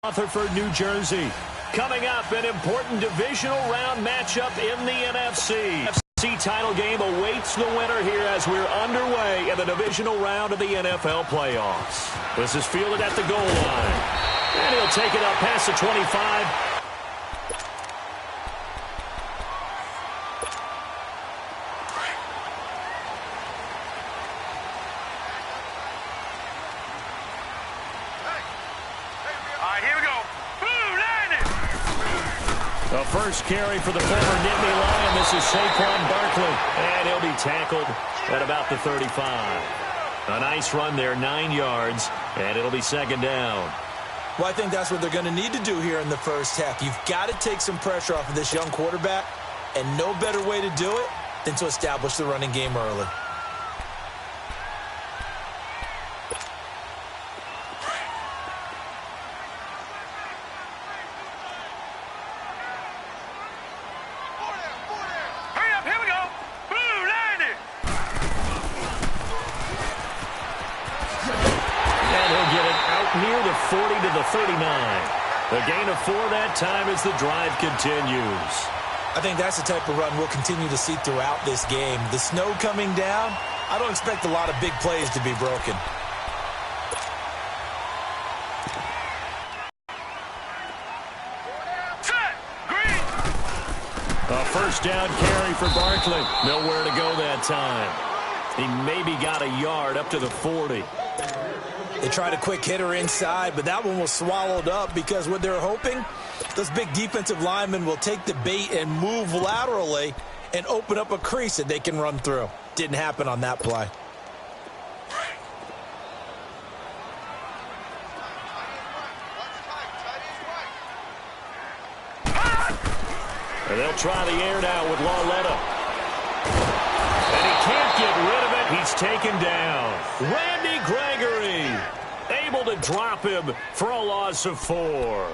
Rutherford, New Jersey. Coming up, an important divisional round matchup in the NFC. NFC title game awaits the winner here as we're underway in the divisional round of the NFL playoffs. This is fielded at the goal line. And he'll take it up past the 25. The first carry for the former Nittany Lion. This is Saquon Barkley. And he'll be tackled at about the 35. A nice run there, 9 yards, and it'll be second down. Well, I think that's what they're going to need to do here in the first half. You've got to take some pressure off of this young quarterback, and no better way to do it than to establish the running game early. Near the 40 to the 39. The gain of 4 that time as the drive continues. I think that's the type of run we'll continue to see throughout this game. The snow coming down, I don't expect a lot of big plays to be broken. A first down carry for Barkley. Nowhere to go that time. He maybe got a yard up to the 40. They tried a quick hitter inside, but that one was swallowed up because what they're hoping, those big defensive linemen will take the bait and move laterally and open up a crease that they can run through. Didn't happen on that play. And they'll try the air now with Lauletta. And he can't get rid of it. He's taken down. Randy Gregory able to drop him for a loss of 4.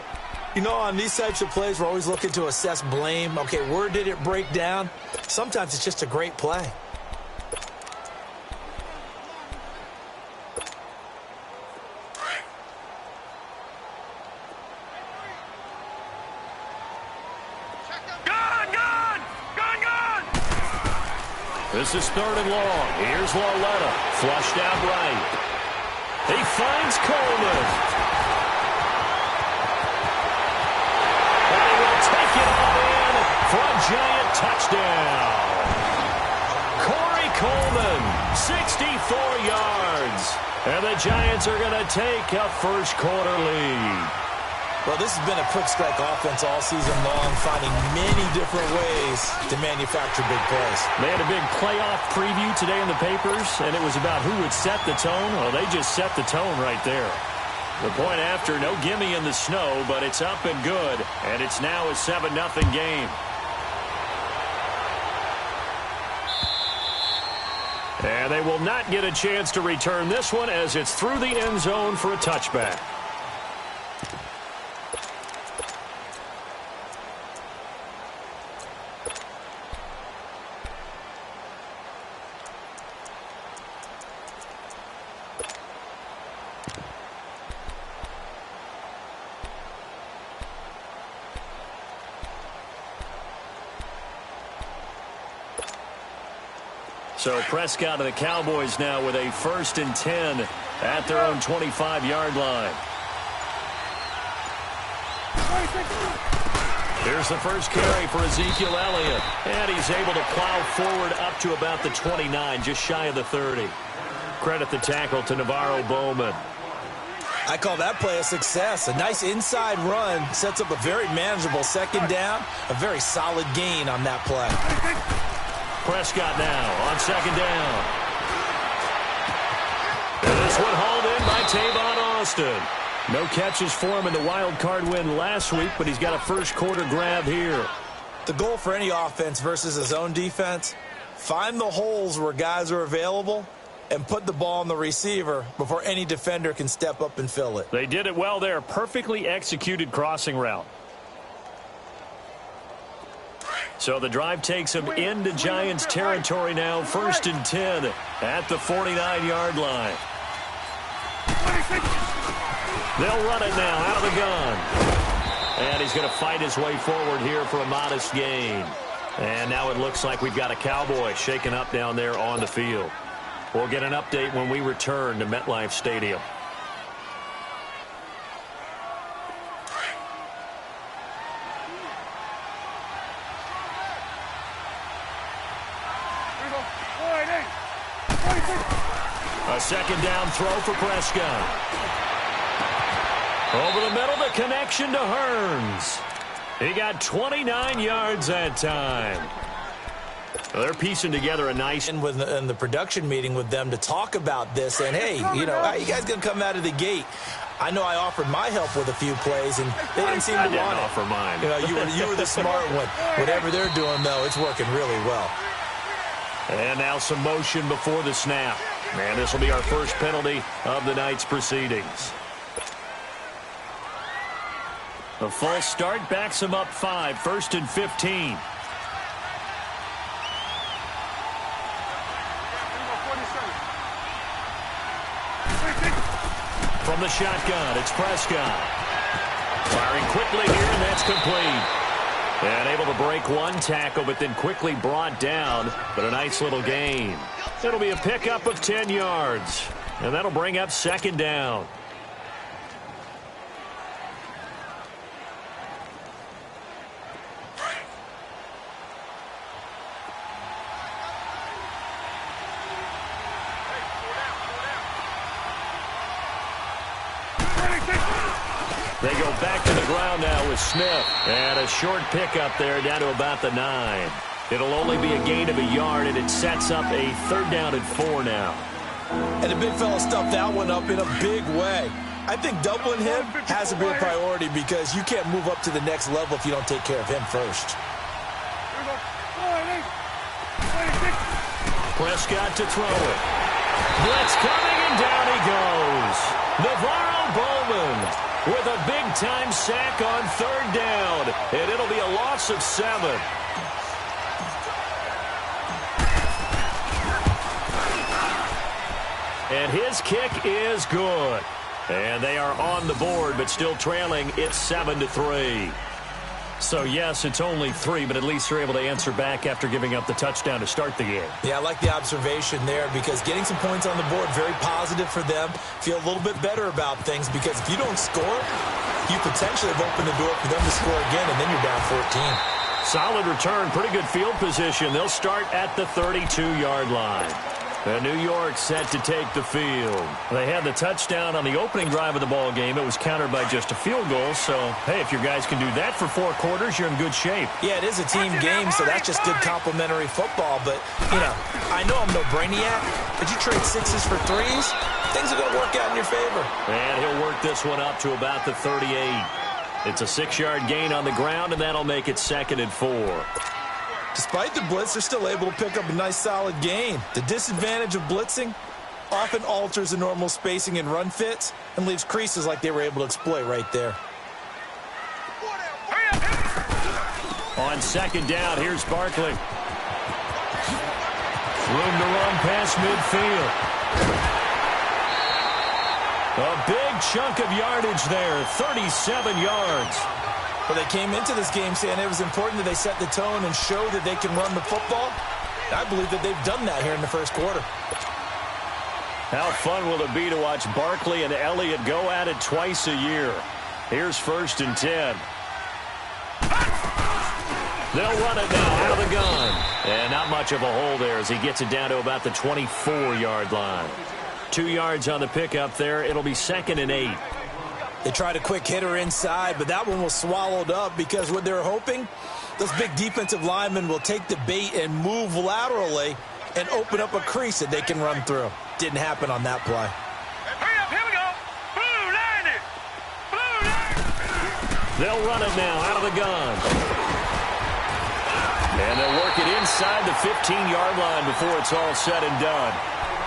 You know, on these types of plays, we're always looking to assess blame. Okay, where did it break down? Sometimes it's just a great play. This is 3rd and long. Here's Lauletta. Flushed out right. He finds Coleman. And he will take it all in for a giant touchdown. Corey Coleman, 64 yards. And the Giants are going to take a first quarter lead. Well, this has been a quick strike offense all season long, finding many different ways to manufacture big plays. They had a big playoff preview today in the papers, and it was about who would set the tone. Well, they just set the tone right there. The point after, no gimme in the snow, but it's up and good, and it's now a 7-0 game. And they will not get a chance to return this one as it's through the end zone for a touchback. So Prescott and the Cowboys now with a 1st and 10 at their own 25-yard line. Here's the first carry for Ezekiel Elliott. And he's able to plow forward up to about the 29, just shy of the 30. Credit the tackle to Navarro Bowman. I call that play a success. A nice inside run sets up a very manageable second down. A very solid gain on that play. Prescott now on second down. And this one hauled in by Tavon Austin. No catches for him in the wild card win last week, but he's got a first quarter grab here. The goal for any offense versus his own defense, find the holes where guys are available and put the ball on the receiver before any defender can step up and fill it. They did it well there. Perfectly executed crossing route. So the drive takes him into Giants territory now. 1st and 10 at the 49-yard line. They'll run it now out of the gun. And he's going to fight his way forward here for a modest gain. And now it looks like we've got a Cowboy shaken up down there on the field. We'll get an update when we return to MetLife Stadium. A second down throw for Prescott. Over the middle, the connection to Hearns. He got 29 yards that time. Well, they're piecing together a nice... In the production meeting with them to talk about this, and hey, you know, how you guys going to come out of the gate? I know I offered my help with a few plays, and they didn't seem to want it. I didn't offer mine. You know, you were the smart one. Whatever they're doing, though, it's working really well. And now some motion before the snap. And this will be our first penalty of the night's proceedings. A false start backs him up 5, 1st and 15. From the shotgun, it's Prescott. Firing quickly here, and that's complete. And able to break one tackle, but then quickly brought down. But a nice little gain. It'll be a pickup of 10 yards. And that'll bring up second down. They go back to the ground now with Smith. And a short pickup there down to about the 9. It'll only be a gain of a yard, and it sets up a 3rd down and 4 now. And the big fella stuffed that one up in a big way. I think doubling him has to be a priority because you can't move up to the next level if you don't take care of him first. Prescott to throw it. Blitz coming, and down he goes. Navarro Bowman with a big-time sack on 3rd down. And it'll be a loss of 7. And his kick is good. And they are on the board, but still trailing. It's 7-3. So, yes, it's only 3, but at least they're able to answer back after giving up the touchdown to start the game. Yeah, I like the observation there because getting some points on the board, very positive for them. Feel a little bit better about things because if you don't score, you potentially have opened the door for them to score again, and then you're down 14. Solid return, pretty good field position. They'll start at the 32-yard line. And New York set to take the field. They had the touchdown on the opening drive of the ball game. It was countered by just a field goal. So, hey, if your guys can do that for 4 quarters, you're in good shape. Yeah, it is a team game, so that's just good complimentary football. But, you know, I know I'm no brainiac, but you trade 6s for 3s, things are going to work out in your favor. And he'll work this one up to about the 38. It's a 6-yard gain on the ground, and that'll make it 2nd and 4. Despite the blitz, they're still able to pick up a nice solid gain. The disadvantage of blitzing often alters the normal spacing and run fits and leaves creases like they were able to exploit right there. On 2nd down, here's Barkley. Room to run past midfield. A big chunk of yardage there, 37 yards. Well, they came into this game saying it was important that they set the tone and show that they can run the football. I believe that they've done that here in the first quarter. How fun will it be to watch Barkley and Elliott go at it twice a year? Here's 1st and 10. They'll run it now out of the gun. And not much of a hole there as he gets it down to about the 24-yard line. 2 yards on the pickup there. It'll be 2nd and 8. They tried a quick hitter inside, but that one was swallowed up because what they're hoping, those big defensive linemen will take the bait and move laterally and open up a crease that they can run through. Didn't happen on that play. Hurry up, here we go. Blue line it. Blue line. They'll run it now out of the gun. And they'll work it inside the 15-yard line before it's all said and done.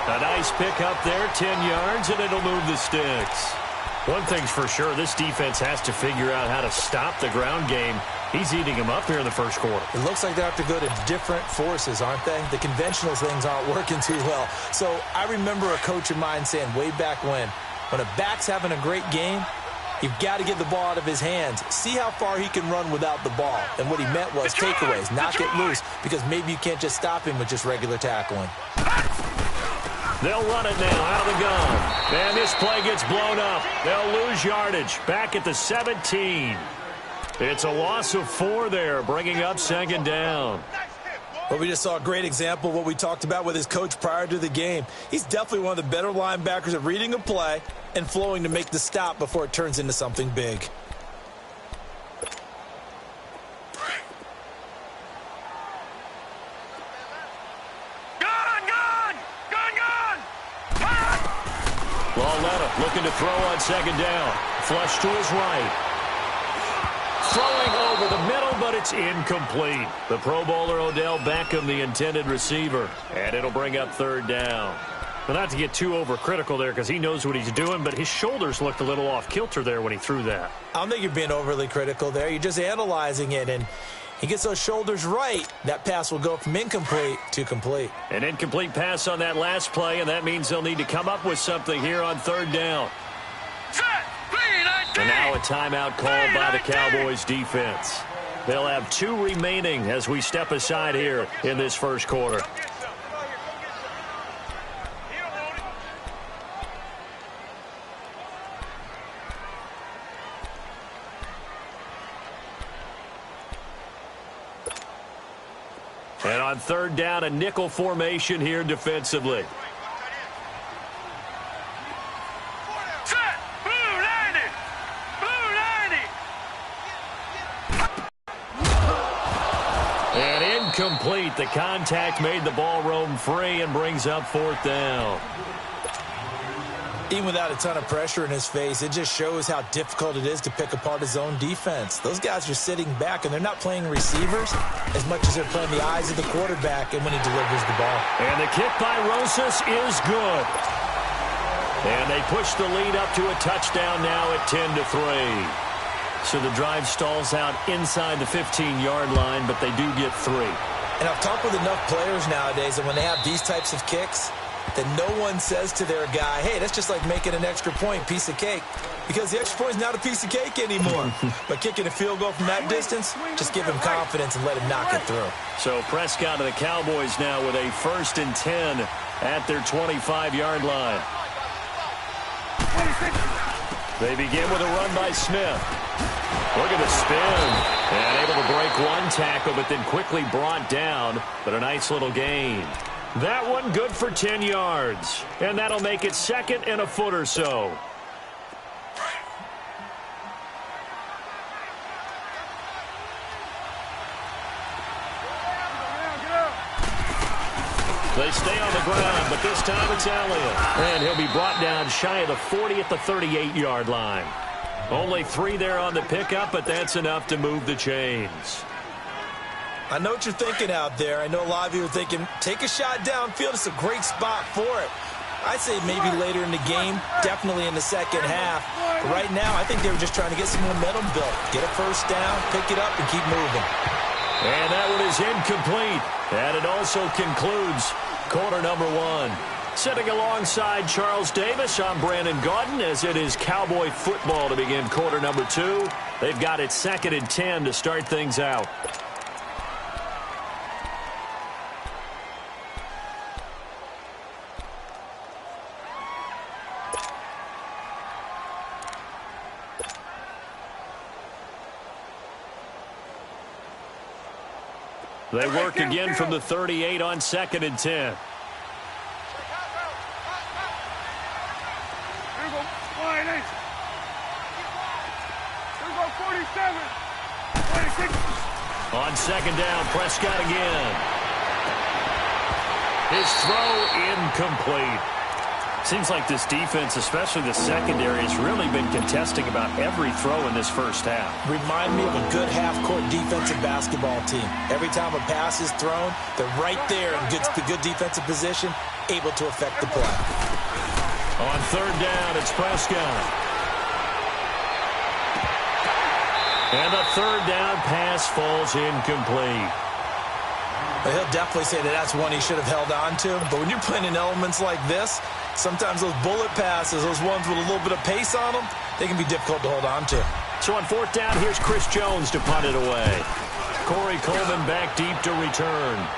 A nice pickup there, 10 yards, and it'll move the sticks. One thing's for sure, this defense has to figure out how to stop the ground game. He's eating them up here in the first quarter. It looks like they have to go to different forces, aren't they? The conventional things aren't working too well. So I remember a coach of mine saying way back when, When a back's having a great game, you've got to get the ball out of his hands. See how far he can run without the ball. And what he meant was takeaways, knock it loose, because maybe you can't just stop him with just regular tackling. They'll run it now out of the gun. And this play gets blown up. They'll lose yardage back at the 17. It's a loss of 4 there, bringing up second down. Well, we just saw a great example of what we talked about with his coach prior to the game. He's definitely one of the better linebackers at reading a play and flowing to make the stop before it turns into something big. Lauletta looking to throw on second down. Flush to his right. Throwing over the middle, but it's incomplete. The Pro Bowler Odell Beckham, the intended receiver. And it'll bring up third down. Well, not to get too overcritical there because he knows what he's doing, but his shoulders looked a little off kilter there when he threw that. I don't think you're being overly critical there. You're just analyzing it, and he gets those shoulders right. That pass will go from incomplete to complete. An incomplete pass on that last play, and that means they'll need to come up with something here on third down. And now a timeout called by the Cowboys defense. They'll have 2 remaining as we step aside here in this first quarter. And on third down, a nickel formation here defensively. Complete. The contact made the ball roam free and brings up fourth down. Even without a ton of pressure in his face, it just shows how difficult it is to pick apart his own defense. Those guys are sitting back, and they're not playing receivers as much as they're playing the eyes of the quarterback and when he delivers the ball. And the kick by Rosas is good. And they push the lead up to a touchdown now at 10-3. So the drive stalls out inside the 15-yard line, but they do get 3. And I've talked with enough players nowadays that when they have these types of kicks, that no one says to their guy, hey, that's just like making an extra point, piece of cake. Because the extra point is not a piece of cake anymore. But kicking a field goal from that distance, just give him confidence and let him knock it through. So Prescott and the Cowboys now with a 1st and 10 at their 25-yard line. They begin with a run by Smith. Look at the spin. And able to break one tackle, but then quickly brought down. But a nice little gain. That one good for 10 yards. And that'll make it 2nd and a foot or so. They stay on the ground, but this time it's Elliott. And he'll be brought down shy of the 40 at the 38-yard line. Only 3 there on the pickup, but that's enough to move the chains. I know what you're thinking out there. I know a lot of you are thinking, take a shot downfield. It's a great spot for it. I'd say maybe later in the game, definitely in the second half. But right now, I think they were just trying to get some momentum built. Get a first down, pick it up, and keep moving. And that one is incomplete. And it also concludes quarter number 1. Sitting alongside Charles Davis, I'm Brandon Gaudin as it is Cowboy football to begin quarter number 2. They've got it 2nd and 10 to start things out. They work again from the 38 on 2nd and 10. On 2nd down, Prescott again. His throw incomplete. Seems like this defense, especially the secondary, has really been contesting about every throw in this first half. Remind me of a good half-court defensive basketball team. Every time a pass is thrown, they're right there in good defensive position, able to affect the play. On 3rd down, it's Prescott. And the 3rd down pass falls incomplete. Well, he'll definitely say that that's one he should have held on to. But when you're playing in elements like this, Sometimes those bullet passes, those ones with a little bit of pace on them, they can be difficult to hold on to. So on fourth down, here's Chris Jones to punt it away. Corey Coleman back deep to return.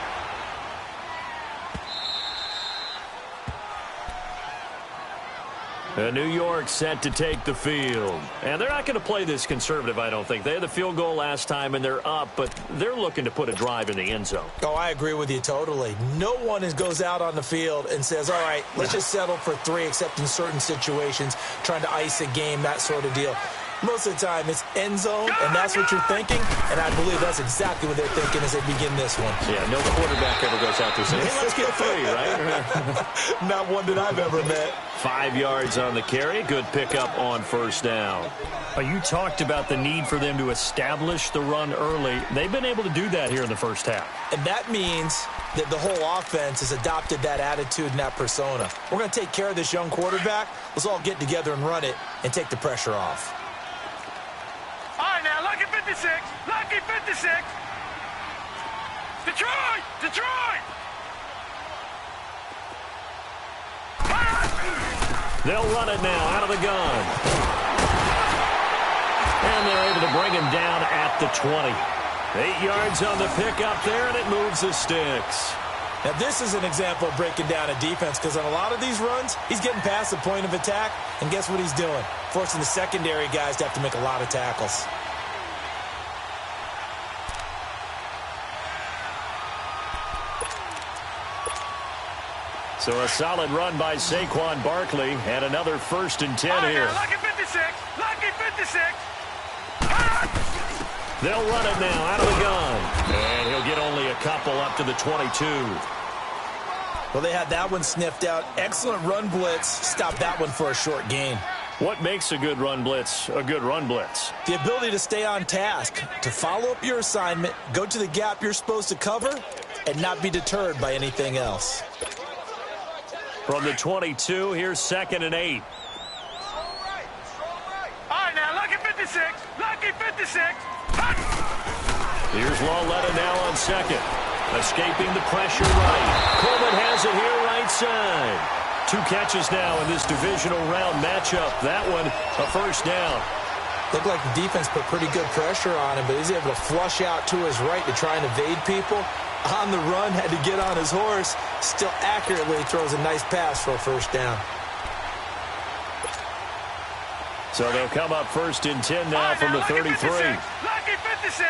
New York set to take the field. And they're not going to play this conservative, I don't think. They had the field goal last time, and they're up, but they're looking to put a drive in the end zone. Oh, I agree with you totally. No one goes out on the field and says, all right, let's just settle for 3, except in certain situations, trying to ice a game, that sort of deal. Most of the time, it's end zone, and that's what you're thinking, and I believe that's exactly what they're thinking as they begin this one. Yeah, no quarterback ever goes out there saying, hey, let's get 3, right? Not one that I've ever met. 5 yards on the carry. Good pickup on first down. You talked about the need for them to establish the run early. They've been able to do that here in the first half. And that means that the whole offense has adopted that attitude and that persona. We're going to take care of this young quarterback. Let's all get together and run it and take the pressure off. All right, now, lucky 56. Lucky 56. Detroit! Detroit! They'll run it now out of the gun. And they're able to bring him down at the 20. 8 yards on the pickup there, and it moves the sticks. Now, this is an example of breaking down a defense, because on a lot of these runs, he's getting past the point of attack, and guess what he's doing? Forcing the secondary guys to have to make a lot of tackles. So a solid run by Saquon Barkley, and another 1st and 10 here. Lucky 56. Lucky 56. They'll run it now out of the gun. And he'll get only a couple up to the 22. Well, they had that one sniffed out. Excellent run blitz. Stop that one for a short gain. What makes a good run blitz a good run blitz? The ability to stay on task, to follow up your assignment, go to the gap you're supposed to cover, and not be deterred by anything else. From the 22, here's 2nd and 8. All right, now, lucky 56. Lucky 56. Here's Lawletta now on 2nd. Escaping the pressure right. Coleman has it here right side. 2 catches now in this divisional round matchup. That one, a 1st down. Looked like the defense put pretty good pressure on him, but he's able to flush out to his right to try and evade people. On the run, had to get on his horse. Still accurately throws a nice pass for a 1st down. So they'll come up 1st and 10 now from the 33. Lucky 56.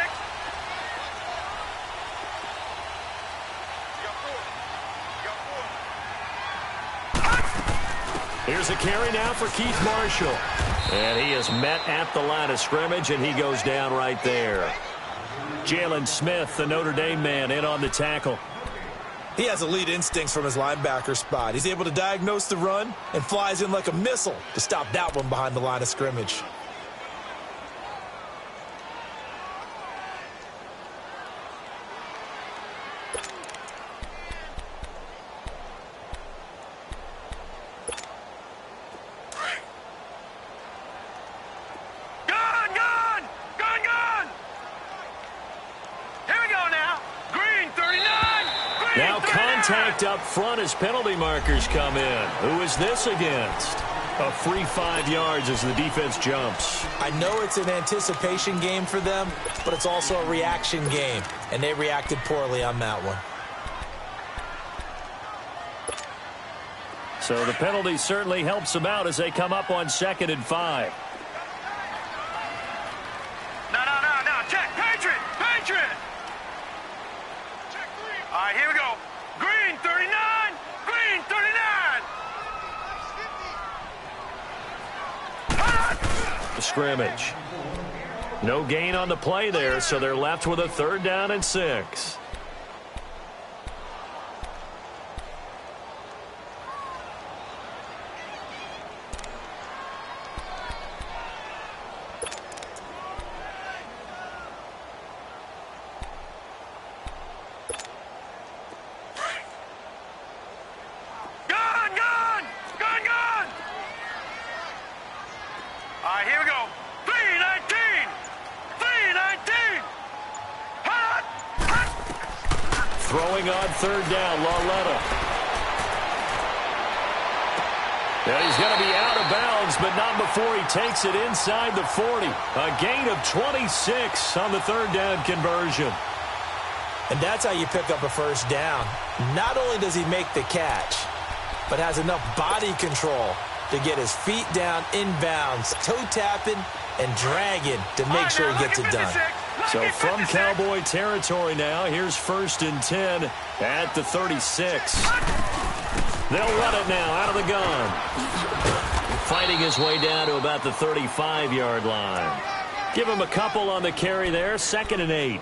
Here's a carry now for Keith Marshall. And he is met at the line of scrimmage, and he goes down right there. Jalen Smith, the Notre Dame man, in on the tackle. He has elite instincts from his linebacker spot. He's able to diagnose the run and flies in like a missile to stop that one behind the line of scrimmage. Contact up front as penalty markers come in. Who is this against? A free 5 yards as the defense jumps. I know it's an anticipation game for them, but it's also a reaction game, and they reacted poorly on that one. So the penalty certainly helps them out as they come up on 2nd and 5. No. Check. Patriot. All right, here we go. Green 39. Green 39. The scrimmage. No gain on the play there, so they're left with a 3rd down and 6. All right, here we go. 319. 319. Throwing on 3rd down, Lawletta. And he's going to be out of bounds, but not before he takes it inside the 40. A gain of 26 on the third down conversion. And that's how you pick up a first down. Not only does he make the catch, but has enough body control to get his feet down inbounds, toe tapping and dragging to make sure he gets it done. So from Cowboy territory now, here's 1st and 10 at the 36. They'll run it now out of the gun. Fighting his way down to about the 35-yard line. Give him a couple on the carry there, 2nd and 8.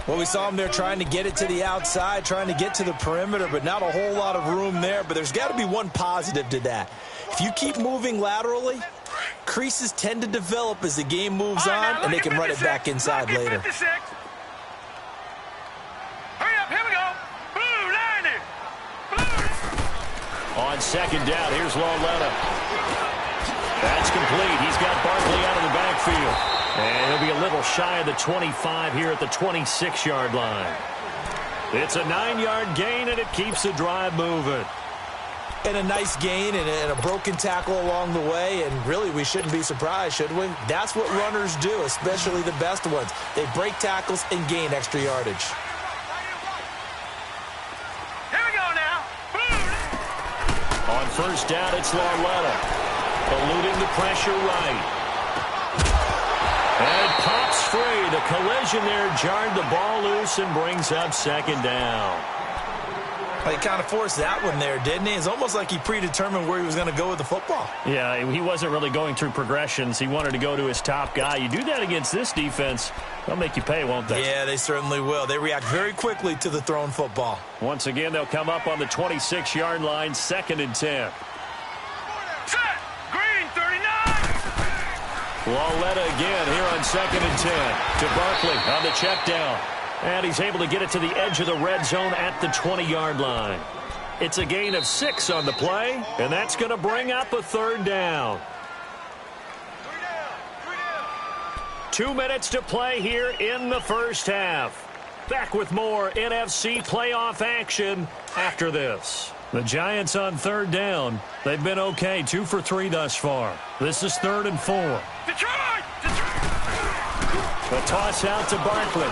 Well, we saw him there trying to get it to the outside, trying to get to the perimeter, but not a whole lot of room there. But there's got to be one positive to that. If you keep moving laterally, creases tend to develop as the game moves on, and they can run it back inside later. Hurry up, here we go. Blue, line it. Blue. On 2nd down, here's Lauletta. That's complete. He's got Barkley out of the backfield. And he'll be a little shy of the 25 here at the 26-yard line. It's a 9-yard gain, and it keeps the drive moving. And a nice gain and a broken tackle along the way, and really we shouldn't be surprised, should we? That's what runners do, especially the best ones. They break tackles and gain extra yardage. Here we go now. On 1st down, it's Lauletta. Eluding the pressure right. And pops free. The collision there jarred the ball loose and brings up 2nd down. He kind of forced that one there, didn't he? It's almost like he predetermined where he was going to go with the football. Yeah, he wasn't really going through progressions. He wanted to go to his top guy. You do that against this defense, they'll make you pay, won't they? Yeah, they certainly will. They react very quickly to the thrown football. Once again, they'll come up on the 26-yard line, 2nd and 10. Set. Green, 39. Lauletta again here on 2nd and 10 to Barkley on the check down. And he's able to get it to the edge of the red zone at the 20-yard line. It's a gain of 6 on the play, and that's going to bring up a 3rd down. 2 minutes to play here in the first half. Back with more NFC playoff action after this. The Giants on 3rd down. They've been okay, 2 for 3 thus far. This is 3rd and 4. Detroit! The toss out to Barkley.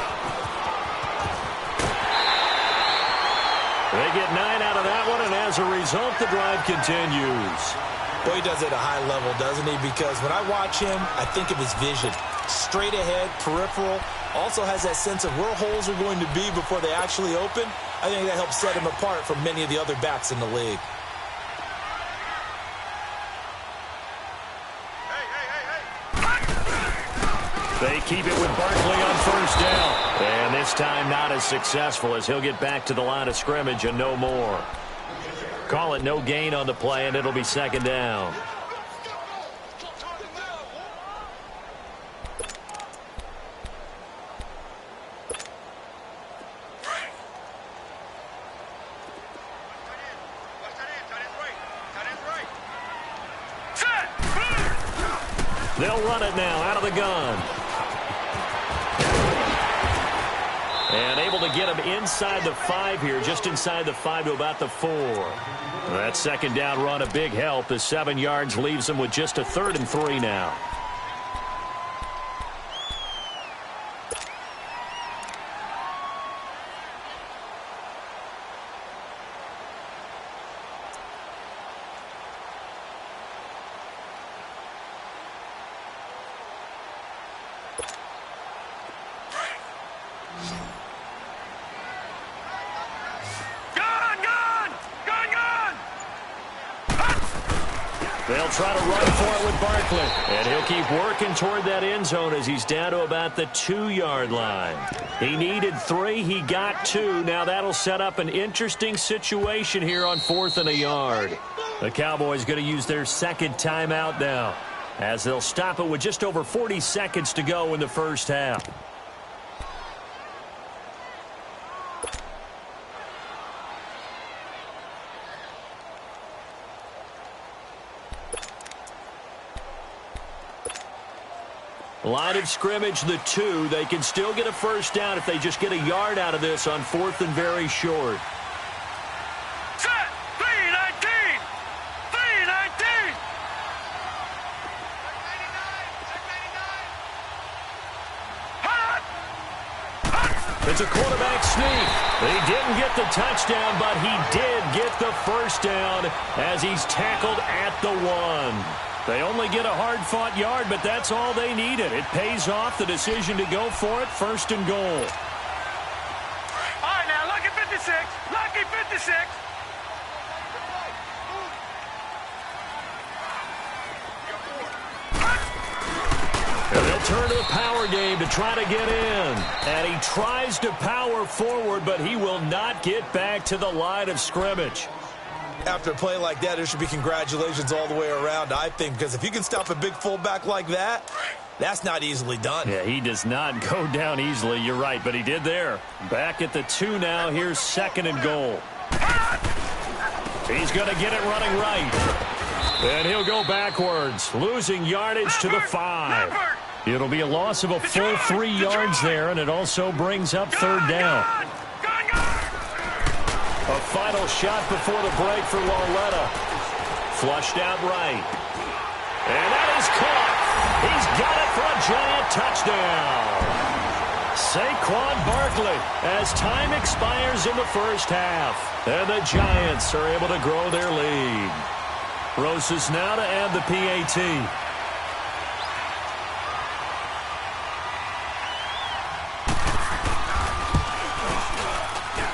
They get 9 out of that one, and as a result, the drive continues. Boy, he does it at a high level, doesn't he? Because when I watch him, I think of his vision. Straight ahead, peripheral. Also has that sense of where holes are going to be before they actually open. I think that helps set him apart from many of the other backs in the league. They keep it with Barkley on 1st down. And this time not as successful as he'll get back to the line of scrimmage and no more. Call it no gain on the play, and it'll be 2nd down. They'll run it now out of the gun. And able to get him inside the 5 here, just inside the 5 to about the 4. That 2nd down run, a big help as 7 yards leaves him with just a 3rd and 3 now. They'll try to run for it with Barkley. And he'll keep working toward that end zone as he's down to about the 2-yard line. He needed 3. He got 2. Now that'll set up an interesting situation here on 4th and a yard. The Cowboys going to use their 2nd timeout now, as they'll stop it with just over 40 seconds to go in the first half. Line of scrimmage, the 2. They can still get a first down if they just get a yard out of this on 4th and very short. Set. 3-19. 3-19. It's a quarterback sneak. He didn't get the touchdown, but he did get the first down as he's tackled at the 1. They only get a hard-fought yard, but that's all they needed. It pays off the decision to go for it, 1st and goal. All right, now, lucky 56. Lucky 56. And they'll turn to the power game to try to get in. And he tries to power forward, but he will not get back to the line of scrimmage. After a play like that, there should be congratulations all the way around, I think, because if you can stop a big fullback like that, that's not easily done. Yeah, he does not go down easily. You're right, but he did there. Back at the 2 now. Here's 2nd and goal. He's going to get it running right. And he'll go backwards, losing yardage to the 5. It'll be a loss of a full 3 yards there, and it also brings up 3rd down. A final shot before the break for Lauletta. Flushed out right. And that is caught. He's got it for a giant touchdown. Saquon Barkley as time expires in the first half. And the Giants are able to grow their lead. Rosas now to add the PAT.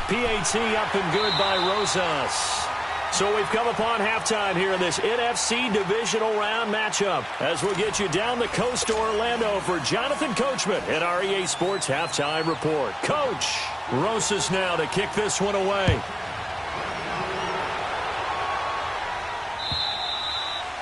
PAT up and good by Rosas. So we've come upon halftime here in this NFC divisional round matchup as we'll get you down the coast to Orlando for Jonathan Coachman at our EA Sports Halftime Report. Coach, Rosas now to kick this one away.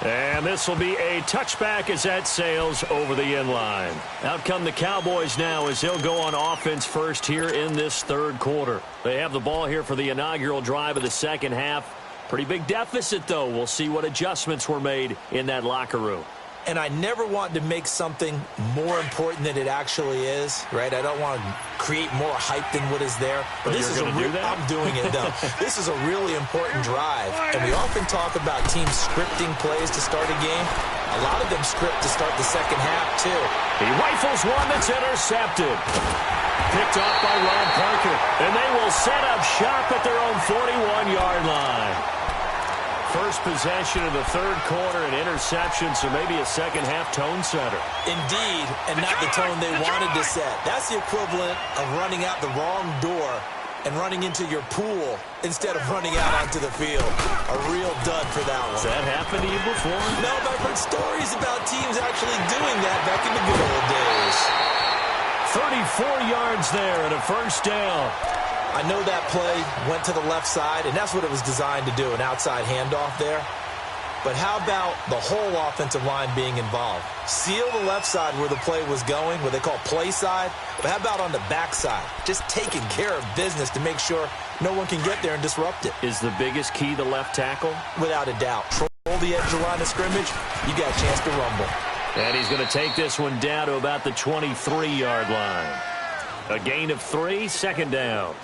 And this will be a touchback as that sails over the end line. Out come the Cowboys now as they'll go on offense first here in this 3rd quarter. They have the ball here for the inaugural drive of the 2nd half. Pretty big deficit, though. We'll see what adjustments were made in that locker room. And I never want to make something more important than it actually is, right? I don't want to create more hype than what is there. But this is I'm doing it, though. This is a really important drive. And we often talk about teams scripting plays to start a game. A lot of them script to start the 2nd half, too. He rifles one that's intercepted. Picked off by Ron Parker. And they will set up shop at their own 41-yard line. First possession of the 3rd quarter, an interception, so maybe a 2nd half tone setter. Indeed, and not the tone they wanted to set. That's the equivalent of running out the wrong door and running into your pool instead of running out onto the field. A real dud for that one. Has that happened to you before? No, but I've heard stories about teams actually doing that back in the good old days. 34 yards there and a first down. I know that play went to the left side, and that's what it was designed to do, an outside handoff there. But how about the whole offensive line being involved? Seal the left side where the play was going, what they call play side. But how about on the back side? Just taking care of business to make sure no one can get there and disrupt it. Is the biggest key the left tackle? Without a doubt. Control the edge of the line of scrimmage, you got a chance to rumble. And he's going to take this one down to about the 23-yard line. A gain of 3, 2nd down.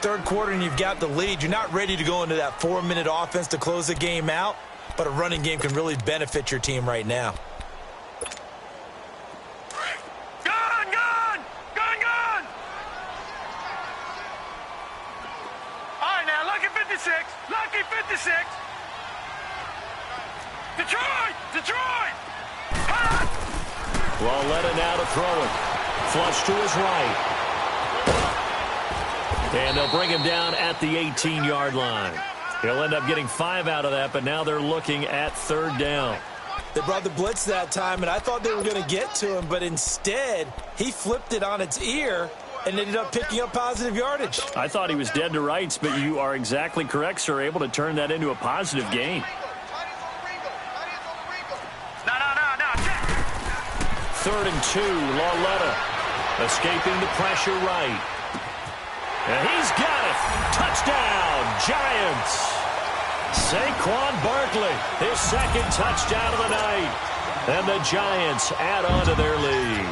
3rd quarter and you've got the lead. You're not ready to go into that 4-minute offense to close the game out, but a running game can really benefit your team right now. Gun! Gun! Gun! Gun! All right, now, lucky 56. Lucky 56. Detroit! Detroit! Lauletta now to throw it. Flush to his right. And they'll bring him down at the 18-yard line. He'll end up getting 5 out of that, but now they're looking at 3rd down. They brought the blitz that time, and I thought they were going to get to him, but instead, he flipped it on its ear and ended up picking up positive yardage. I thought he was dead to rights, but you are exactly correct, sir, able to turn that into a positive gain. No. 3rd and 2, Lauletta escaping the pressure right. And he's got it. Touchdown, Giants. Saquon Barkley, his 2nd touchdown of the night. And the Giants add on to their lead.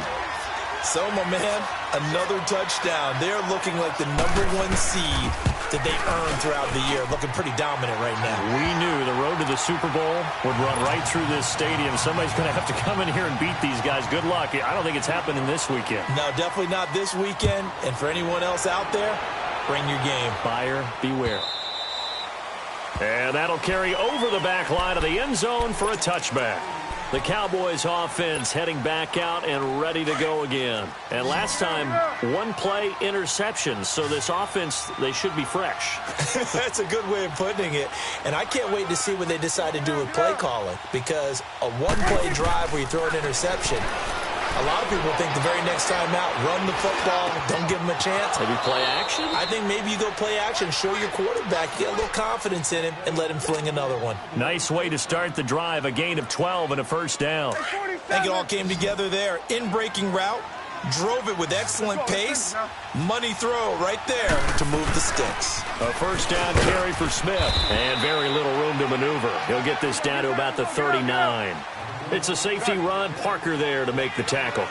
So, my man, another touchdown. They're looking like the #1 seed that they earned throughout the year. Looking pretty dominant right now. We knew the road to the Super Bowl would run right through this stadium. Somebody's going to have to come in here and beat these guys. Good luck. I don't think it's happening this weekend. No, definitely not this weekend. And for anyone else out there, bring your game. Buyer beware. And that'll carry over the back line of the end zone for a touchback. The Cowboys offense heading back out and ready to go again. And last time, one play interception. So this offense, they should be fresh. That's a good way of putting it. And I can't wait to see what they decide to do with play calling. Because a one-play drive where you throw an interception, a lot of people think the very next time out, run the football, don't give them a chance. Maybe play action? I think maybe you go play action, show your quarterback, get a little confidence in him, and let him fling another one. Nice way to start the drive, a gain of 12 and a first down. I think it all came together there. In-breaking route, drove it with excellent pace. Money throw right there to move the sticks. A first down carry for Smith, and very little room to maneuver. He'll get this down to about the 39. It's a safety run. Parker there to make the tackle.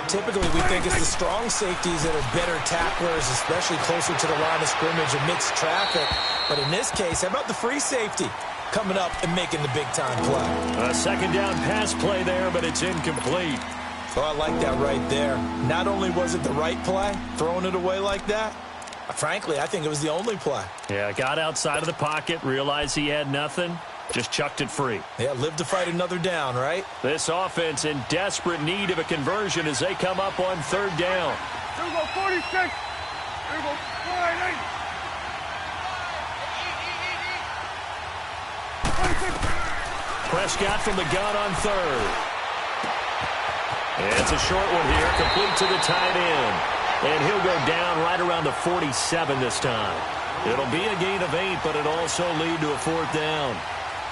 Typically, we think it's the strong safeties that are better tacklers, especially closer to the line of scrimmage amidst traffic. But in this case, how about the free safety coming up and making the big-time play? A second down pass play there, but it's incomplete. Oh, I like that right there. Not only was it the right play, throwing it away like that, frankly, I think it was the only play. Yeah, got outside of the pocket, realized he had nothing. Just chucked it free. Yeah, live to fight another down, right? This offense in desperate need of a conversion as they come up on third down. Here we go, 46. Here we go, 48. Prescott from the gun on third. It's a short one here, complete to the tight end. And he'll go down right around the 47 this time. It'll be a gain of 8, but it'll also lead to a fourth down.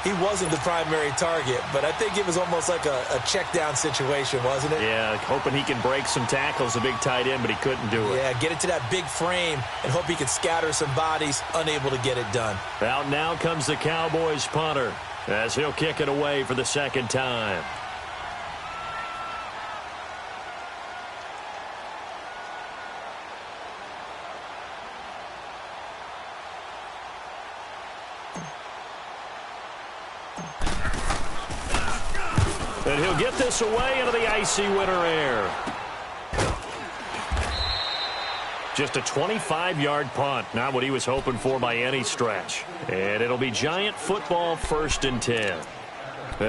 He wasn't the primary target, but I think it was almost like a check-down situation, wasn't it? Yeah, hoping he can break some tackles, a big tight end, but he couldn't do it. Yeah, get it to that big frame and hope he could scatter some bodies, unable to get it done. Out now comes the Cowboys punter as he'll kick it away for the second time. And he'll get this away into the icy winter air. Just a 25-yard punt. Not what he was hoping for by any stretch. And it'll be Giant football 1st and 10.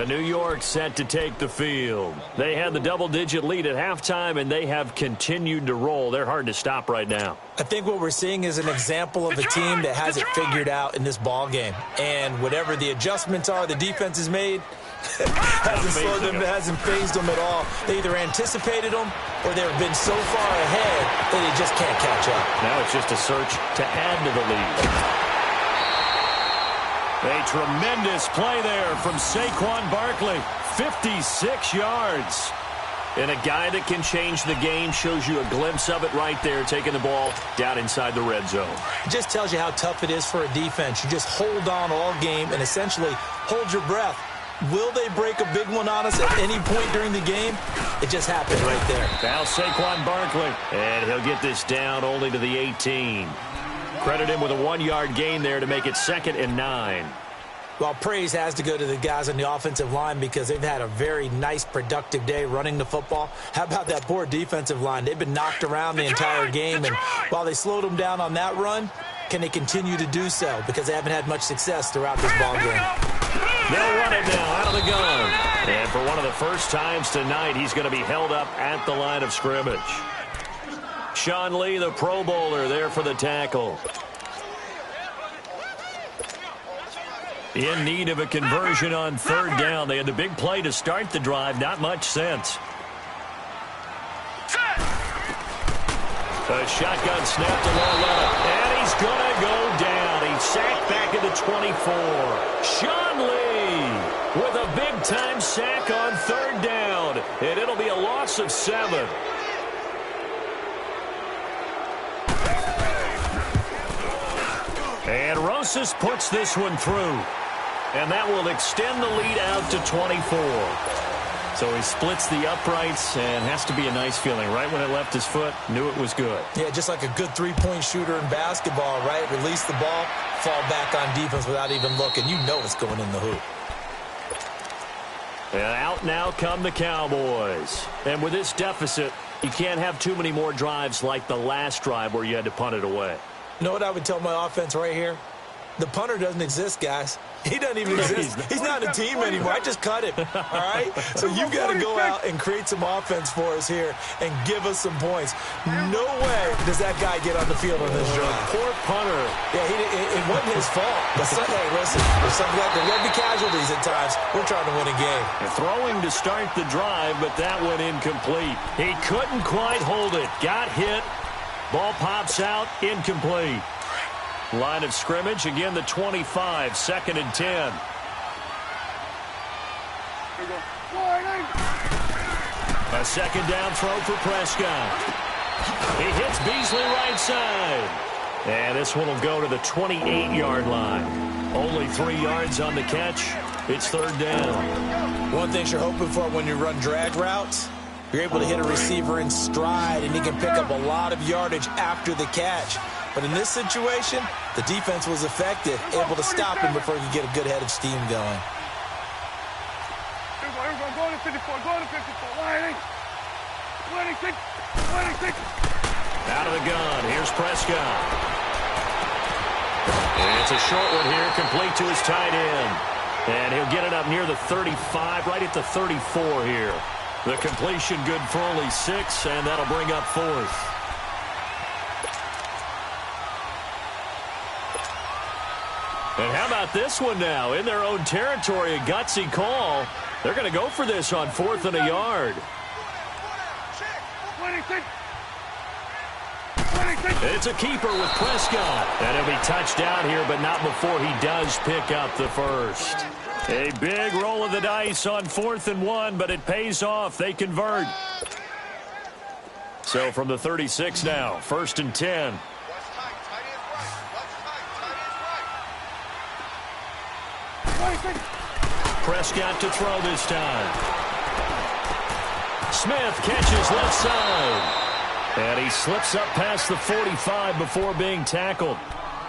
New York set to take the field. They had the double-digit lead at halftime, and they have continued to roll. They're hard to stop right now. I think what we're seeing is an example of a team that has it figured out in this ball game. And whatever the adjustments are the defense has made, hasn't slowed them, hasn't phased them at all. They either anticipated them or they've been so far ahead that they just can't catch up. Now it's just a search to add to the lead. A tremendous play there from Saquon Barkley. 56 yards. And a guy that can change the game, shows you a glimpse of it right there, taking the ball down inside the red zone. It just tells you how tough it is for a defense. You just hold on all game and essentially hold your breath. Will they break a big one on us at any point during the game? It just happened right there. Now Saquon Barkley, and he'll get this down only to the 18. Credit him with a 1-yard gain there to make it 2nd and 9. Well, praise has to go to the guys on the offensive line because they've had a very nice, productive day running the football. How about that poor defensive line? They've been knocked around the entire game, and while they slowed them down on that run, can they continue to do so? Because they haven't had much success throughout this ball game. They'll run it now out of the gun. And for one of the first times tonight, he's going to be held up at the line of scrimmage. Sean Lee, the Pro Bowler, there for the tackle. In need of a conversion on third down. They had the big play to start the drive. Not much sense. A shotgun snap to Loretta. And he's going to go down. He's sacked back at the 24. Sean Lee with a big-time sack on third down. And it'll be a loss of 7. And Rosas puts this one through. And that will extend the lead out to 24. So he splits the uprights and has to be a nice feeling. Right when it left his foot, knew it was good. Yeah, just like a good three-point shooter in basketball, right? Release the ball, fall back on defense without even looking. You know it's going in the hoop. And out now come the Cowboys. And with this deficit, you can't have too many more drives like the last drive where you had to punt it away. You know what I would tell my offense right here? The punter doesn't exist, guys. He doesn't even exist. He's not a team anymore. I just cut him, all right? So you've got to go out and create some offense for us here and give us some points. No way does that guy get on the field on this drive. Poor punter. Yeah, it wasn't his fault. But hey, listen, there's something like there will be casualties at times. We're trying to win a game. And throwing to start the drive, but that went incomplete. He couldn't quite hold it. Got hit. Ball pops out, incomplete. Line of scrimmage, again the 25, 2nd and 10. A second down throw for Prescott. He hits Beasley right side. And this one will go to the 28-yard line. Only 3 yards on the catch. It's 3rd down. One thing you're hoping for when you run drag routes, you're able to hit a receiver in stride, and he can pick up a lot of yardage after the catch. But in this situation, the defense was effective, able to stop him before he could get a good head of steam going. Go to 54, go to 54. Lining. 26, 26. Out of the gun, here's Prescott. And it's a short one here, complete to his tight end. And he'll get it up near the 35, right at the 34 here. The completion good for only 6, and that'll bring up 4th. And how about this one now? In their own territory, a gutsy call. They're going to go for this on 4th and a yard. 26. And it's a keeper with Prescott. And he'll be touched down here, but not before he does pick up the first. A big roll of the dice on 4th and 1, but it pays off. They convert. So from the 36 now, 1st and 10. Prescott to throw this time. Smith catches left side. And he slips up past the 45 before being tackled.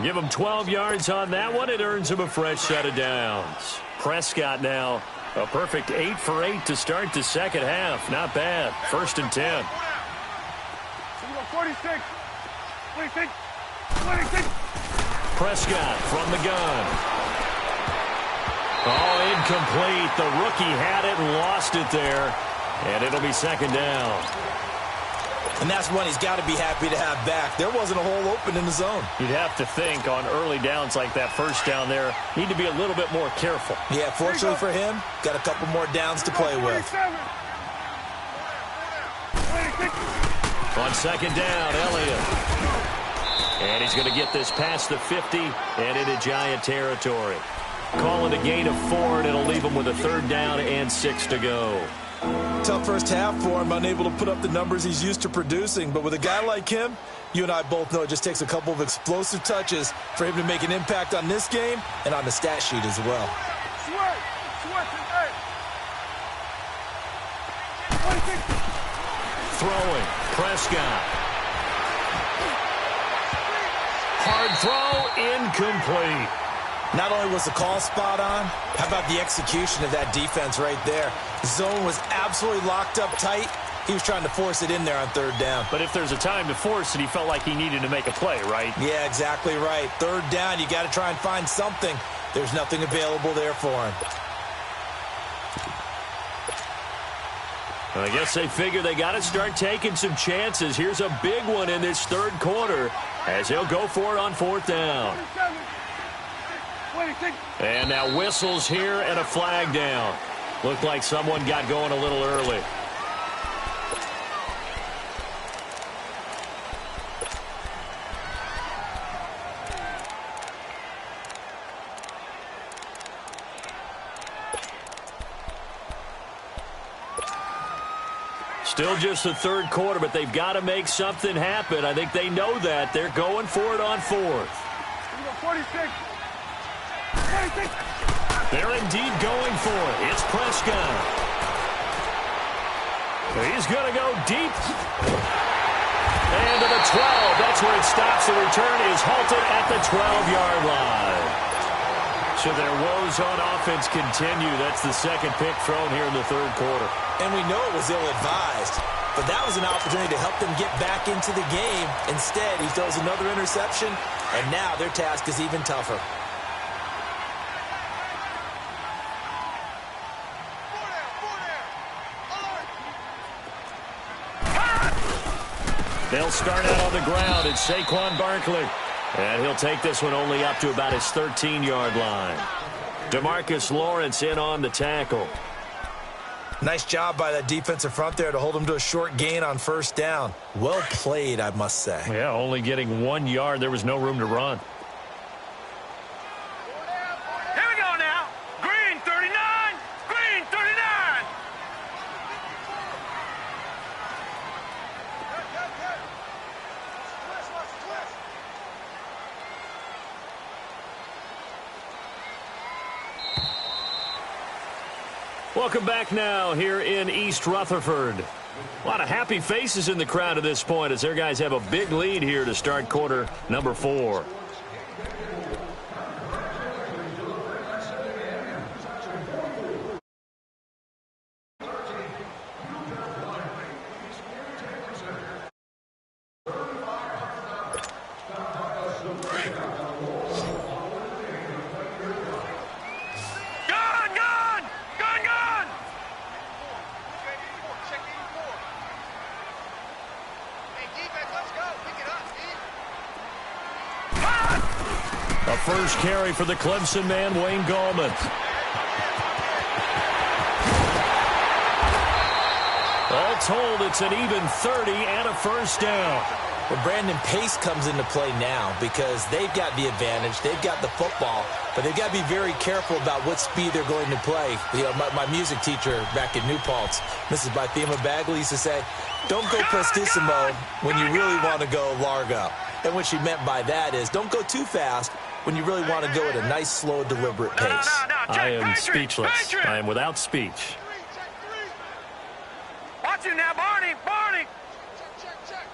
Give him 12 yards on that one. It earns him a fresh set of downs. Prescott now a perfect 8 for 8 to start the second half. Not bad. 1st and 10. 46. 26. 26. Prescott from the gun. Oh, incomplete. The rookie had it and lost it there. And it'll be 2nd down. And that's one he's got to be happy to have back. There wasn't a hole open in the zone. You'd have to think on early downs like that first down there, need to be a little bit more careful. Yeah, fortunately for him, got a couple more downs to play with. On 2nd down, Elliott. And he's going to get this past the 50 and into Giant territory. Calling a gain of 4, and it'll leave him with a 3rd down and 6 to go. Tough first half for him, unable to put up the numbers he's used to producing. But with a guy like him, you and I both know it just takes a couple of explosive touches for him to make an impact on this game and on the stat sheet as well. Throwing, Prescott. Hard throw, incomplete. Not only was the call spot on, how about the execution of that defense right there? The zone was absolutely locked up tight. He was trying to force it in there on 3rd down. But if there's a time to force it, he felt like he needed to make a play, right? Yeah, exactly right. 3rd down, you got to try and find something. There's nothing available there for him. Well, I guess they figure they got to start taking some chances. Here's a big one in this 3rd quarter as he'll go for it on 4th down. And now whistles here and a flag down. Looked like someone got going a little early. Still just the 3rd quarter, but they've got to make something happen. I think they know that. They're going for it on 4th. 46. They're indeed going for it. It's Prescott. He's going to go deep. And to the 12. That's where it stops. The return is halted at the 12-yard line. So their woes on offense continue. That's the second pick thrown here in the third quarter. And we know it was ill-advised. But that was an opportunity to help them get back into the game. Instead, he throws another interception, and now their task is even tougher. They'll start out on the ground. It's Saquon Barkley. And he'll take this one only up to about his 13-yard line. DeMarcus Lawrence in on the tackle. Nice job by that defensive front there to hold him to a short gain on first down. Well played, I must say. Yeah, only getting 1 yard. There was no room to run. Here we go now. Green 39. Green 39. Welcome back now here in East Rutherford. A lot of happy faces in the crowd at this point as their guys have a big lead here to start quarter number 4. First carry for the Clemson man, Wayne Gallman. All told, it's an even 30 and a first down. Well, Brandon, pace comes into play now because they've got the advantage. They've got the football, but they've got to be very careful about what speed they're going to play. You know, my music teacher back in New Paltz, Mrs. Bythema Bagley, used to say, don't go prestissimo when you really want to go largo. And what she meant by that is don't go too fast when you really want to go at a nice, slow, deliberate pace. I am speechless. I am without speech. Watch him now, Barney. Barney. Check.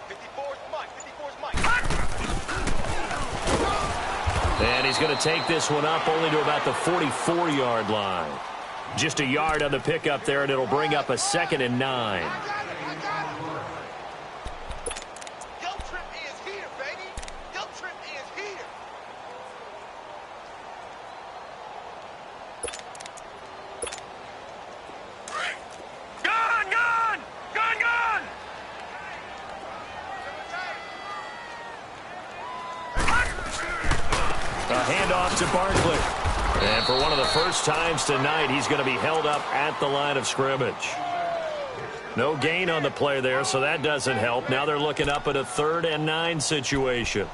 54's Mike. 54's Mike. And he's going to take this one up only to about the 44-yard line. Just a yard on the pickup there, and it'll bring up a 2nd and 9. To Barkley. And for one of the first times tonight, he's going to be held up at the line of scrimmage. No gain on the play there, so that doesn't help. Now they're looking up at a 3rd and 9 situation.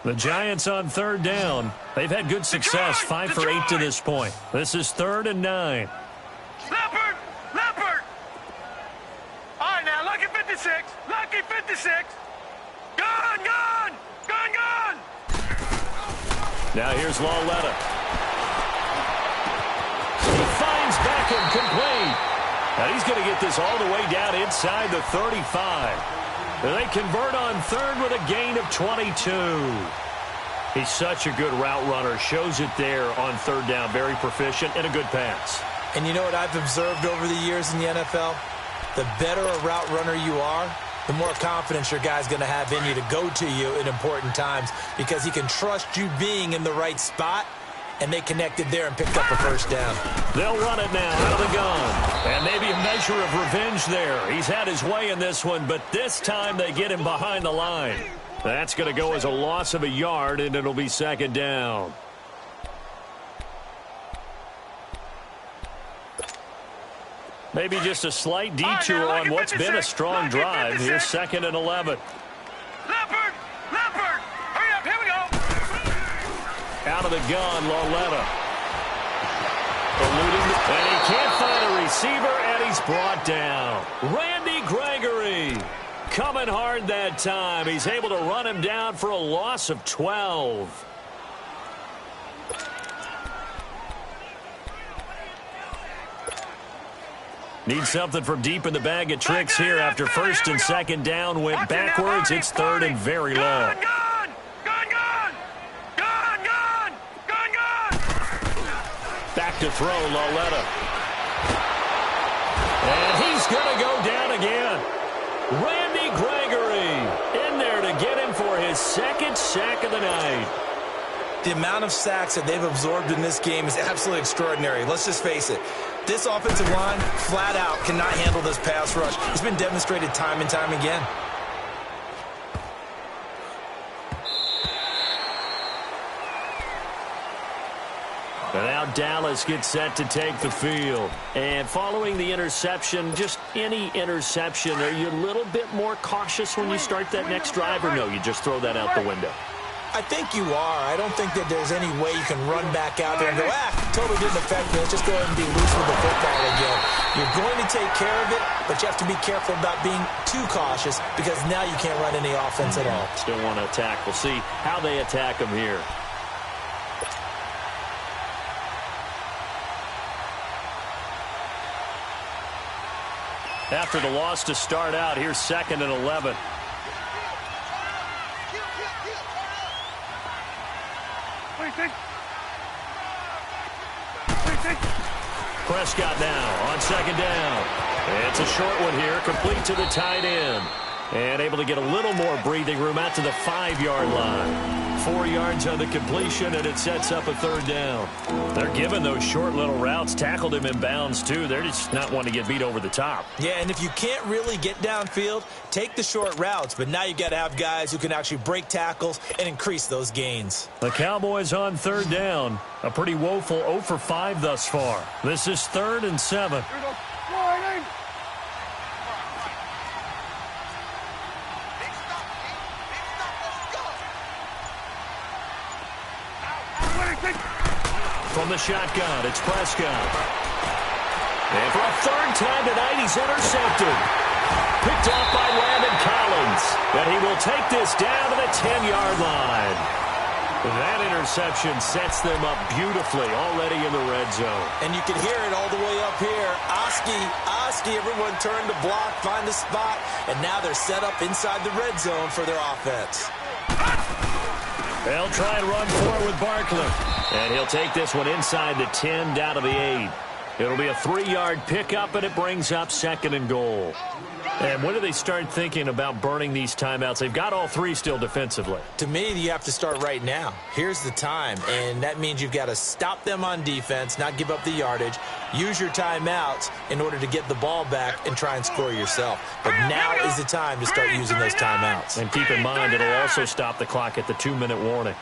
The Giants on 3rd down. They've had good success, 5 for 8 to this point. This is 3rd and 9. Leopard! All right, now, lucky 56. Lucky 56. Gun! Now here's Lawletta. He finds Beckham complete. Now he's going to get this all the way down inside the 35. They convert on 3rd with a gain of 22. He's such a good route runner. Shows it there on 3rd down. Very proficient and a good pass. And you know what I've observed over the years in the NFL? The better a route runner you are, the more confidence your guy's going to have in you to go to you in important times because he can trust you being in the right spot, and they connected there and picked up a first down. They'll run it now out of the gun. And maybe a measure of revenge there. He's had his way in this one, but this time they get him behind the line. That's going to go as a loss of a yard, and it'll be 2nd down. Maybe just a slight detour on what's been a strong drive. Here's 2nd and 11. Leopard! Hurry up, here we go! Out of the gun, Lawletta. And he can't find a receiver, and he's brought down. Randy Gregory coming hard that time. He's able to run him down for a loss of 12. Need something from deep in the bag of tricks here after first and second down went backwards. It's third and very low. Back to throw, Lauletta. And he's going to go down again. Randy Gregory in there to get him for his second sack of the night. The amount of sacks that they've absorbed in this game is absolutely extraordinary. Let's just face it. This offensive line, flat out, cannot handle this pass rush. It's been demonstrated time and time again. And now Dallas gets set to take the field. And following the interception, just any interception, are you a little bit more cautious when you start that next drive, or no, you just throw that out the window? I think you are. I don't think that there's any way you can run back out there and go, totally didn't affect me. Let's just go ahead and be loose with the football again. You're going to take care of it, but you have to be careful about being too cautious because now you can't run any offense at all. Still want to attack. We'll see how they attack them here. After the loss to start out, here's 2nd and 11. Prescott now on 2nd down. It's a short one here, complete to the tight end. And able to get a little more breathing room out to the 5-yard line. 4 yards on the completion, and it sets up a 3rd down. They're giving those short little routes. Tackled him in bounds, too. They're just not wanting to get beat over the top. Yeah, and if you can't really get downfield, take the short routes. But now you got to have guys who can actually break tackles and increase those gains. The Cowboys on 3rd down. A pretty woeful 0 for 5 thus far. This is 3rd and 7. From the shotgun, it's Prescott. And for a 3rd time tonight, he's intercepted. Picked off by Landon Collins. And he will take this down to the 10-yard line. That interception sets them up beautifully already in the red zone. And you can hear it all the way up here. Oski, everyone turned to block, find a spot, and now they're set up inside the red zone for their offense. They'll try and run forward with Barkley. And he'll take this one inside the 10 down to the 8. It'll be a 3-yard pickup, and it brings up 2nd and goal. And when do they start thinking about burning these timeouts? They've got all 3 still defensively. To me, you have to start right now. Here's the time, and that means you've got to stop them on defense, not give up the yardage, use your timeouts in order to get the ball back and try and score yourself. But now is the time to start using those timeouts. And keep in mind, it'll also stop the clock at the 2-minute warning.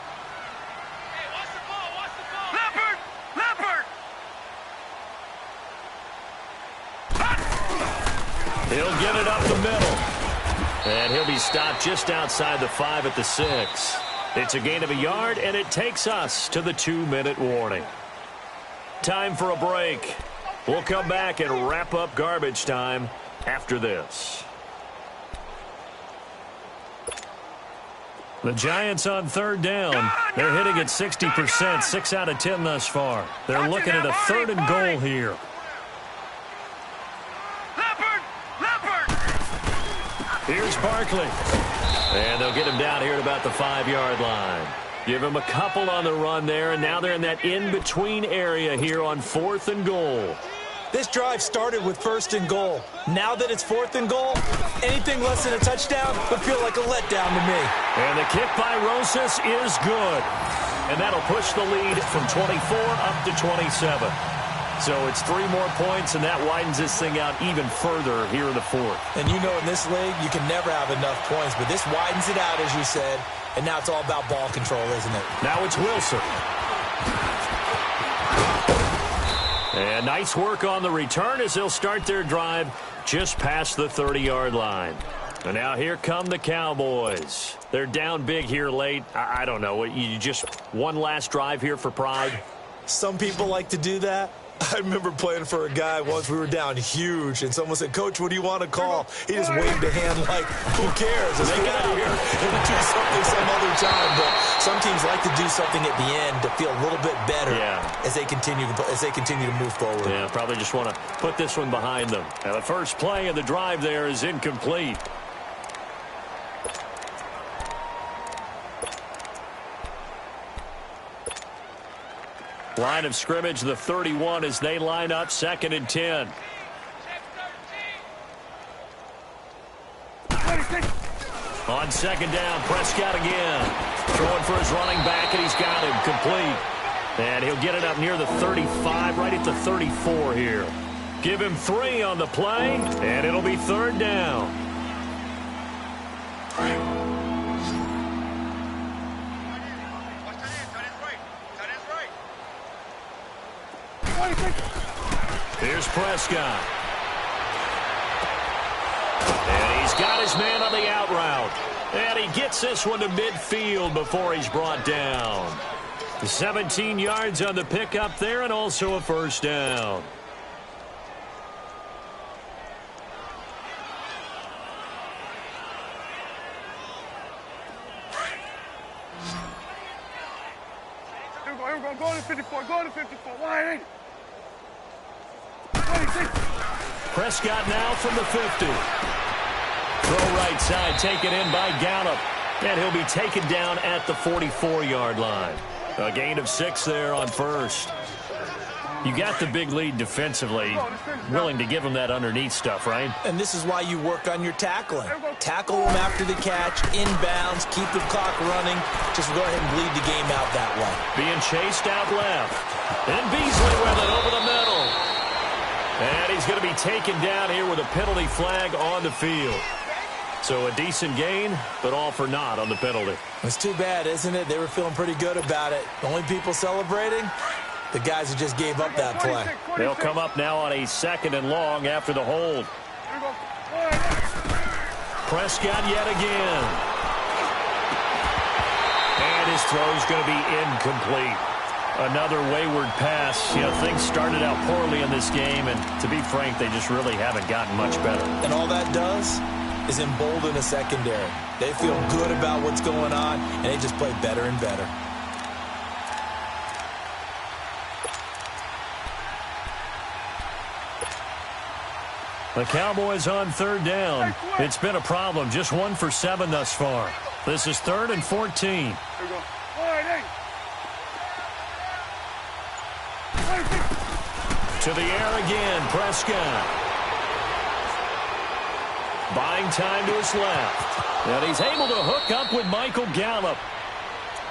He'll get it up the middle. And he'll be stopped just outside the 5 at the 6. It's a gain of a yard, and it takes us to the 2-minute warning. Time for a break. We'll come back and wrap up garbage time after this. The Giants on 3rd down. They're hitting at 60%, 6 out of 10 thus far. They're looking at a 3rd and goal here. Here's Barkley. And they'll get him down here at about the 5-yard line. Give him a couple on the run there, and now they're in that in-between area here on 4th and goal. This drive started with 1st and goal. Now that it's 4th and goal, anything less than a touchdown would feel like a letdown to me. And the kick by Rosas is good. And that'll push the lead from 24 up to 27. So it's 3 more points, and that widens this thing out even further here in the 4th. And you know in this league, you can never have enough points, but this widens it out, as you said, and now it's all about ball control, isn't it? Now it's Wilson. And nice work on the return as they'll start their drive just past the 30-yard line. And now here come the Cowboys. They're down big here late. I don't know. You just one last drive here for pride? Some people like to do that. I remember playing for a guy once. We were down huge, and someone said, "Coach, what do you want to call?" He just waved a hand like, "Who cares? Let's get out of here and do something some other time." But some teams like to do something at the end to feel a little bit better as they continue to move forward. Yeah, probably just want to put this one behind them. Now, the first play of the drive there is incomplete. Line of scrimmage, the 31, as they line up 2nd and 10. On 2nd down, Prescott again. Throwing for his running back, and he's got him complete. And he'll get it up near the 35, right at the 34 here. Give him 3 on the play, and it'll be 3rd down. Here's Prescott. And he's got his man on the out route. And he gets this one to midfield before he's brought down. 17 yards on the pickup there, and also a 1st down. Here we go. Go to 54. Go to 54. Wide. Prescott now from the 50. Throw right side, taken in by Gallup. And he'll be taken down at the 44-yard line. A gain of 6 there on 1st. You got the big lead defensively. Willing to give him that underneath stuff, right? And this is why you work on your tackling. Tackle them after the catch, inbounds, keep the clock running. Just go ahead and bleed the game out that way. Being chased out left. And Beasley with it over the middle. And he's going to be taken down here with a penalty flag on the field. So a decent gain, but all for naught on the penalty. It's too bad, isn't it? They were feeling pretty good about it. The only people celebrating, the guys who just gave up that play. They'll come up now on a 2nd and long after the hold. Prescott yet again. And his throw's going to be incomplete. Another wayward pass. You know, things started out poorly in this game, and to be frank, they just really haven't gotten much better. And all that does is embolden a secondary. They feel good about what's going on, and they just play better and better. The Cowboys on 3rd down. It's been a problem. Just 1 for 7 thus far. This is 3rd and 14. To the air again, Prescott. Buying time to his left. And he's able to hook up with Michael Gallup.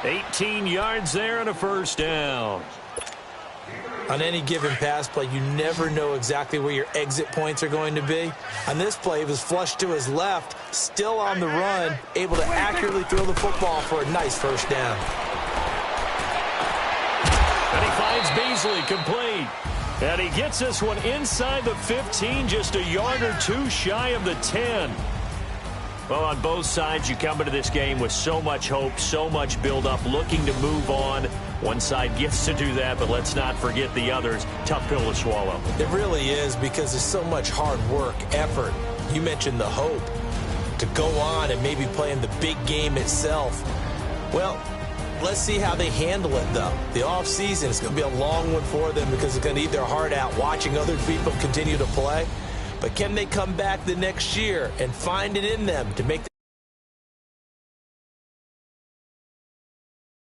18 yards there and a 1st down. On any given pass play, you never know exactly where your exit points are going to be. On this play, he was flushed to his left, still on the run, able to accurately throw the football for a nice 1st down. And he finds Beasley complete. And he gets this one inside the 15, just a yard or 2 shy of the 10. Well, on both sides, you come into this game with so much hope, so much build-up, looking to move on. One side gets to do that, but let's not forget the others. Tough pill to swallow. It really is, because there's so much hard work, effort. You mentioned the hope to go on and maybe play in the big game itself. Well, let's see how they handle it, though. The offseason is going to be a long one for them because it's going to eat their heart out watching other people continue to play. But can they come back the next year and find it in them to make